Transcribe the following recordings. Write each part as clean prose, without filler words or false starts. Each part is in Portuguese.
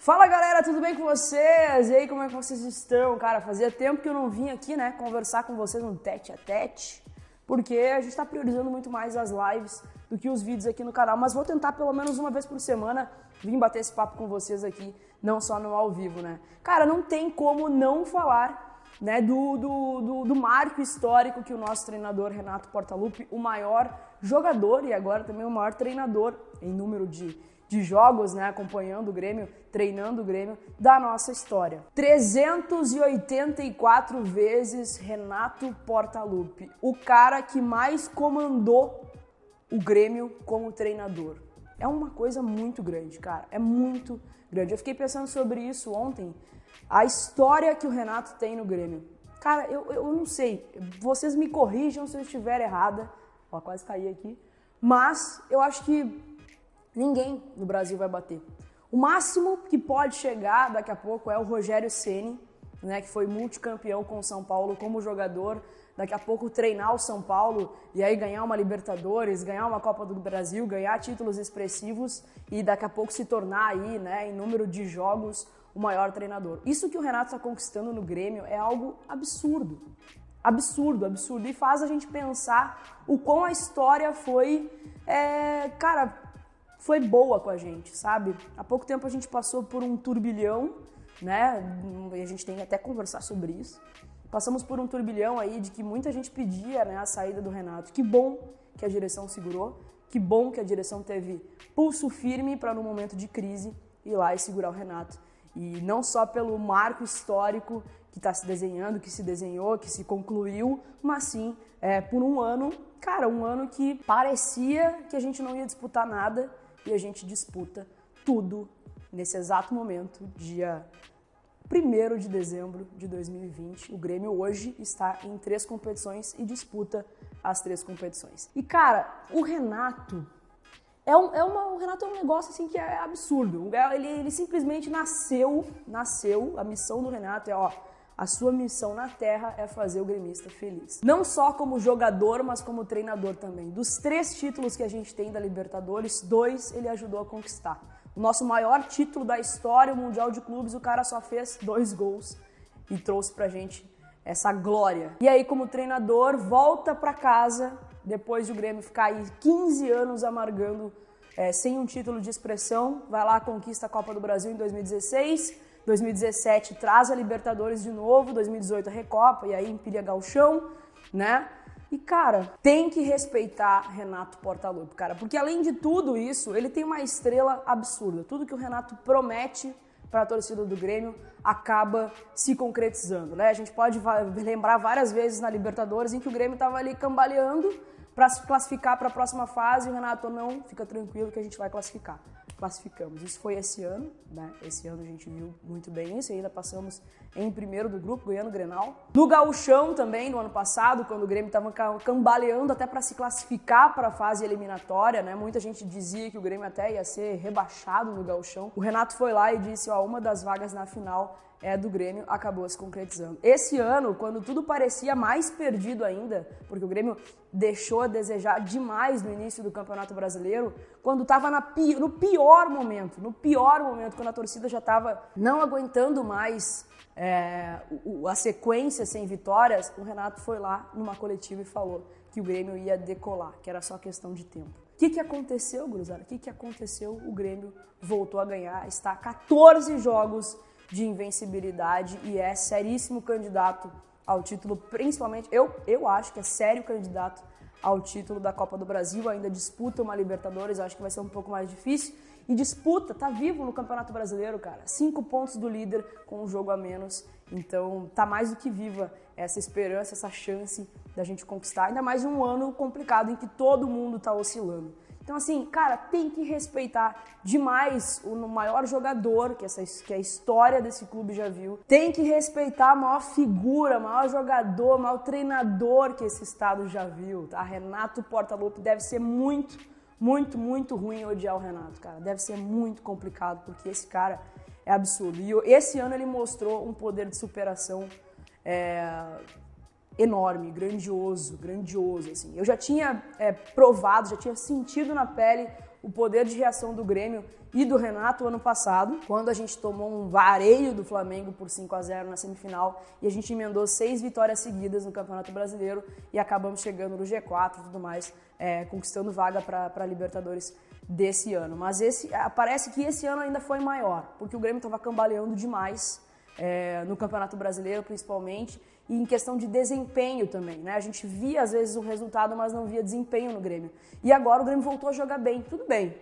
Fala galera, tudo bem com vocês? E aí, como é que vocês estão? Cara, fazia tempo que eu não vim aqui, né, conversar com vocês um tete a tete, porque a gente tá priorizando muito mais as lives do que os vídeos aqui no canal, mas vou tentar pelo menos uma vez por semana vir bater esse papo com vocês aqui, não só no ao vivo, né? Cara, não tem como não falar, né, do marco histórico que o nosso treinador Renato Portaluppi, o maior jogador e agora também o maior treinador em número de jogos, né, acompanhando o Grêmio, treinando o Grêmio, da nossa história. 384 vezes Renato Portaluppi, o cara que mais comandou o Grêmio como treinador. É uma coisa muito grande, cara, é muito grande. Eu fiquei pensando sobre isso ontem, a história que o Renato tem no Grêmio. Cara, eu não sei, vocês me corrijam se eu estiver errada, ó, quase caí aqui, mas eu acho que ninguém no Brasil vai bater. O máximo que pode chegar daqui a pouco é o Rogério Ceni, né, que foi multicampeão com o São Paulo como jogador, daqui a pouco treinar o São Paulo e aí ganhar uma Libertadores, ganhar uma Copa do Brasil, ganhar títulos expressivos e daqui a pouco se tornar aí, né, em número de jogos, o maior treinador. Isso que o Renato está conquistando no Grêmio é algo absurdo. Absurdo, absurdo. E faz a gente pensar o quão a história foi, foi boa com a gente, sabe? Há pouco tempo a gente passou por um turbilhão, né? E a gente tem que até conversar sobre isso. Passamos por um turbilhão aí de que muita gente pedia, né, a saída do Renato. Que bom que a direção segurou, que bom que a direção teve pulso firme para no momento de crise ir lá e segurar o Renato. E não só pelo marco histórico que está se desenhando, que se desenhou, que se concluiu, mas sim por um ano, cara, um ano que parecia que a gente não ia disputar nada, e a gente disputa tudo nesse exato momento, dia 1º de dezembro de 2020. O Grêmio hoje está em 3 competições e disputa as 3 competições. E, cara, o Renato o Renato é um negócio assim que é absurdo. Ele simplesmente nasceu, a missão do Renato é, a sua missão na Terra é fazer o gremista feliz. Não só como jogador, mas como treinador também. Dos 3 títulos que a gente tem da Libertadores, 2 ele ajudou a conquistar. O nosso maior título da história, o Mundial de Clubes, o cara só fez 2 gols e trouxe pra gente essa glória. E aí, como treinador, volta pra casa, depois de o Grêmio ficar aí 15 anos amargando sem um título de expressão, vai lá, conquista a Copa do Brasil em 2016, 2017 traz a Libertadores de novo, 2018 a Recopa, e aí empilha Gauchão, né? E, cara, tem que respeitar Renato Portaluppi, cara, porque além de tudo isso, ele tem uma estrela absurda. Tudo que o Renato promete para a torcida do Grêmio acaba se concretizando, né? A gente pode lembrar várias vezes na Libertadores em que o Grêmio estava ali cambaleando para se classificar para a próxima fase, e o Renato não, fica tranquilo que a gente vai classificar. Classificamos. Isso foi esse ano, né? Esse ano a gente viu muito bem isso, e ainda passamos em primeiro do grupo, ganhando o Grenal. No Gauchão também, no ano passado, quando o Grêmio estava cambaleando até para se classificar para a fase eliminatória, né? Muita gente dizia que o Grêmio até ia ser rebaixado no Gauchão. O Renato foi lá e disse, uma das vagas na final é do Grêmio, acabou se concretizando. Esse ano, quando tudo parecia mais perdido ainda, porque o Grêmio deixou a desejar demais no início do Campeonato Brasileiro, quando estava no pior momento, quando a torcida já estava não aguentando mais a sequência sem vitórias, o Renato foi lá numa coletiva e falou que o Grêmio ia decolar, que era só questão de tempo. O que aconteceu, gurizada? O que aconteceu? O Grêmio voltou a ganhar, está a 14 jogos de invencibilidade e é seríssimo candidato ao título, principalmente, eu acho que é sério candidato ao título da Copa do Brasil, ainda disputa uma Libertadores, acho que vai ser um pouco mais difícil, e disputa, tá vivo no Campeonato Brasileiro, cara, 5 pontos do líder com um jogo a menos, então tá mais do que viva essa esperança, essa chance da gente conquistar, ainda mais um ano complicado em que todo mundo tá oscilando. Então, assim, cara, tem que respeitar demais o maior jogador que a história desse clube já viu. Tem que respeitar a maior figura, maior jogador, maior treinador que esse estado já viu, tá? Renato Portaluppi deve ser muito, muito, muito ruim odiar o Renato, cara. Deve ser muito complicado, porque esse cara é absurdo. E esse ano ele mostrou um poder de superação enorme, grandioso, assim. Eu já tinha provado, já tinha sentido na pele o poder de reação do Grêmio e do Renato ano passado, quando a gente tomou um vareio do Flamengo por 5-0 na semifinal e a gente emendou 6 vitórias seguidas no Campeonato Brasileiro e acabamos chegando no G4 e tudo mais, conquistando vaga para Libertadores desse ano. Mas parece que esse ano ainda foi maior, porque o Grêmio estava cambaleando demais no Campeonato Brasileiro, principalmente, e em questão de desempenho também, né? A gente via às vezes o resultado, mas não via desempenho no Grêmio. E agora o Grêmio voltou a jogar bem, tudo bem.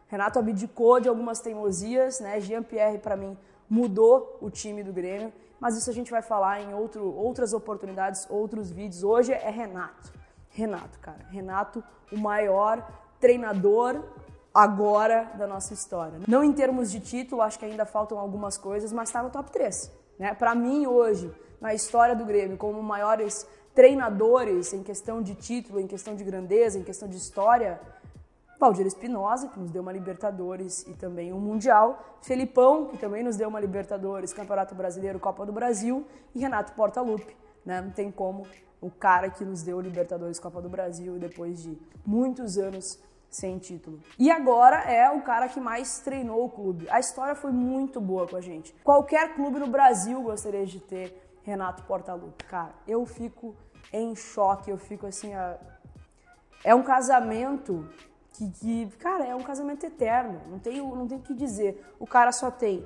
Renato abdicou de algumas teimosias, né? Jean-Pierre, para mim, mudou o time do Grêmio, mas isso a gente vai falar em outras oportunidades, outros vídeos. Hoje é Renato. Renato, cara. Renato, o maior treinador agora da nossa história. Não em termos de título, acho que ainda faltam algumas coisas, mas está no top 3. Né? Para mim, hoje, na história do Grêmio, como maiores treinadores em questão de título, em questão de grandeza, em questão de história, Valdir Espinosa, que nos deu uma Libertadores e também um Mundial, Felipão, que também nos deu uma Libertadores, Campeonato Brasileiro, Copa do Brasil, e Renato Portaluppi, né? Não tem como o cara que nos deu Libertadores, Copa do Brasil, depois de muitos anos sem título. E agora é o cara que mais treinou o clube. A história foi muito boa com a gente. Qualquer clube no Brasil gostaria de ter Renato Portaluppi. Cara, eu fico em choque, eu fico assim... É um casamento cara, é um casamento eterno. Não tem o que dizer. O cara só tem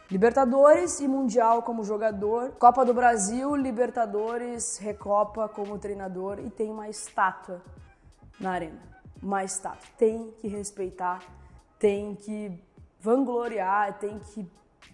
Libertadores e Mundial como jogador, Copa do Brasil, Libertadores, Recopa como treinador e tem uma estátua na arena. Uma estátua. Tem que respeitar, tem que vangloriar,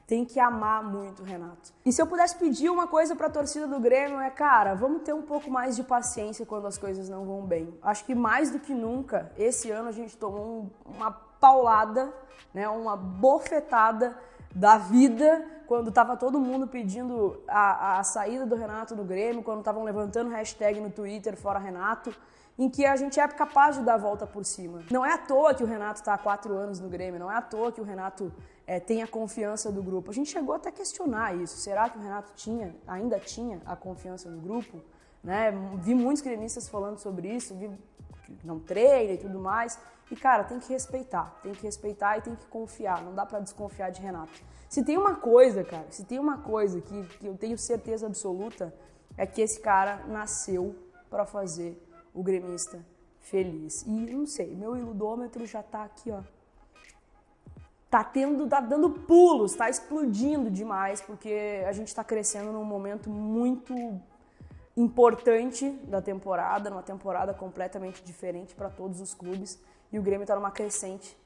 tem que amar muito o Renato. E se eu pudesse pedir uma coisa para a torcida do Grêmio cara, vamos ter um pouco mais de paciência quando as coisas não vão bem. Acho que mais do que nunca, esse ano a gente tomou uma paulada, né, uma bofetada da vida, quando estava todo mundo pedindo a saída do Renato do Grêmio, quando estavam levantando hashtag no Twitter, fora Renato, em que a gente é capaz de dar a volta por cima. Não é à toa que o Renato está há 4 anos no Grêmio, não é à toa que o Renato tem a confiança do grupo. A gente chegou até a questionar isso. Será que o Renato ainda tinha a confiança do grupo? Né? Vi muitos gremistas falando sobre isso, vi que não treina e tudo mais. E, cara, tem que respeitar e tem que confiar. Não dá pra desconfiar de Renato. Se tem uma coisa, cara, que eu tenho certeza absoluta, é que esse cara nasceu pra fazer o gremista feliz. E, não sei, meu iludômetro já tá aqui, ó. Tá dando pulos, tá explodindo demais, porque a gente tá crescendo num momento muito importante da temporada, numa temporada completamente diferente para todos os clubes, e o Grêmio está numa crescente,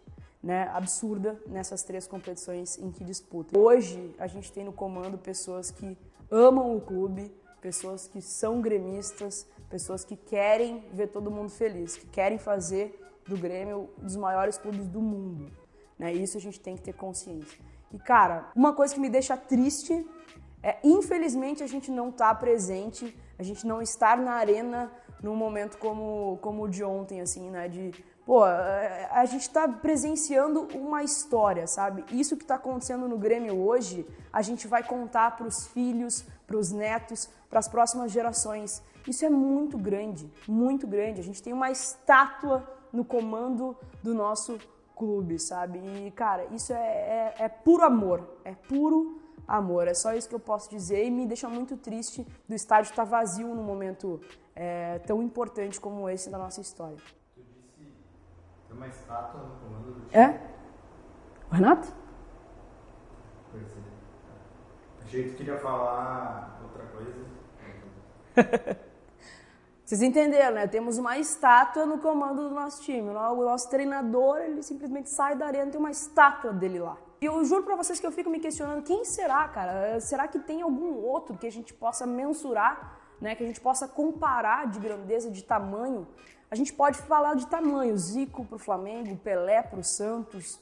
né, absurda nessas 3 competições em que disputa. Hoje a gente tem no comando pessoas que amam o clube, pessoas que são gremistas, pessoas que querem ver todo mundo feliz, que querem fazer do Grêmio um dos maiores clubes do mundo. Né? Isso a gente tem que ter consciência. E, cara, uma coisa que me deixa triste infelizmente, a gente não estar presente, a gente não estar na arena num momento como o de ontem, assim, né? A gente está presenciando uma história, sabe? Isso que está acontecendo no Grêmio hoje, a gente vai contar para os filhos, para os netos, para as próximas gerações. Isso é muito grande, muito grande. A gente tem uma estátua no comando do nosso clube, sabe? E, cara, isso é puro amor, é puro amor. É só isso que eu posso dizer e me deixa muito triste do estádio estar vazio num momento tão importante como esse da nossa história. Tu disse tem uma estátua no comando do time. O Renato? Percebi. Achei que tu queria falar outra coisa. Vocês entenderam, né? Temos uma estátua no comando do nosso time. O nosso treinador, ele simplesmente sai da arena e tem uma estátua dele lá. E eu juro pra vocês que eu fico me questionando, quem será, cara? Será que tem algum outro que a gente possa mensurar, né? Que a gente possa comparar de grandeza, de tamanho? A gente pode falar de tamanho, Zico pro Flamengo, Pelé pro Santos,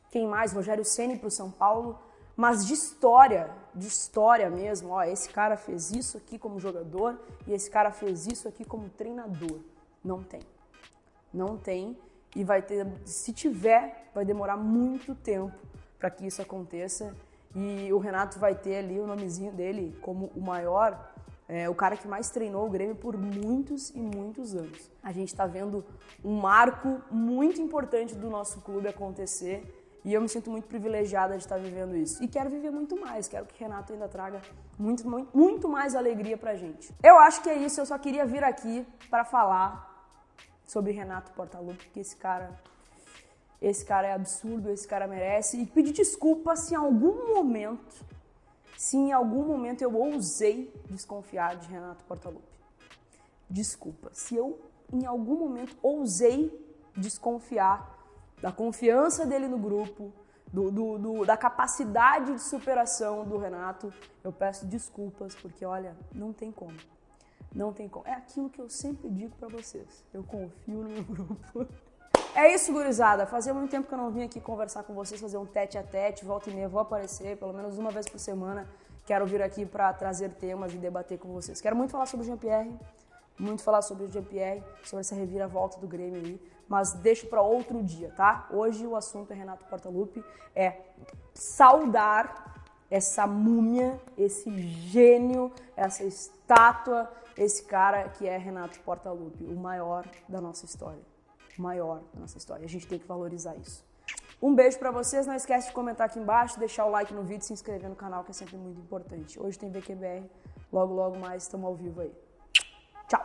quem mais? Rogério Ceni pro São Paulo. Mas de história mesmo, ó, esse cara fez isso aqui como jogador e esse cara fez isso aqui como treinador. Não tem. Não tem e vai ter, se tiver, vai demorar muito tempo para que isso aconteça e o Renato vai ter ali o nomezinho dele como o maior É o cara que mais treinou o Grêmio por muitos e muitos anos. A gente está vendo um marco muito importante do nosso clube acontecer e eu me sinto muito privilegiada de estar vivendo isso. E quero viver muito mais, quero que Renato ainda traga muito mais alegria pra gente. Eu acho que é isso, eu só queria vir aqui para falar sobre Renato Portaluppi, porque esse cara é absurdo, esse cara merece. E pedir desculpa se em algum momento eu ousei desconfiar de Renato Portaluppi. Desculpa, se eu em algum momento ousei desconfiar da confiança dele no grupo, da capacidade de superação do Renato, eu peço desculpas, porque olha, não tem como. Não tem como. É aquilo que eu sempre digo pra vocês. Eu confio no meu grupo. É isso, gurizada. Fazia muito tempo que eu não vim aqui conversar com vocês, fazer um tete-a-tete, volta e meia, vou aparecer pelo menos uma vez por semana. Quero vir aqui pra trazer temas e debater com vocês. Quero muito falar sobre o Jean-Pierre, sobre essa reviravolta do Grêmio aí, mas deixo pra outro dia, tá? Hoje o assunto é Renato Portaluppi, é saudar essa múmia, esse gênio, essa estátua, esse cara que é Renato Portaluppi, o maior da nossa história. A gente tem que valorizar isso. Um beijo pra vocês, não esquece de comentar aqui embaixo, deixar o like no vídeo, se inscrever no canal, que é sempre muito importante. Hoje tem VQBR, logo mais estamos ao vivo aí. Tchau!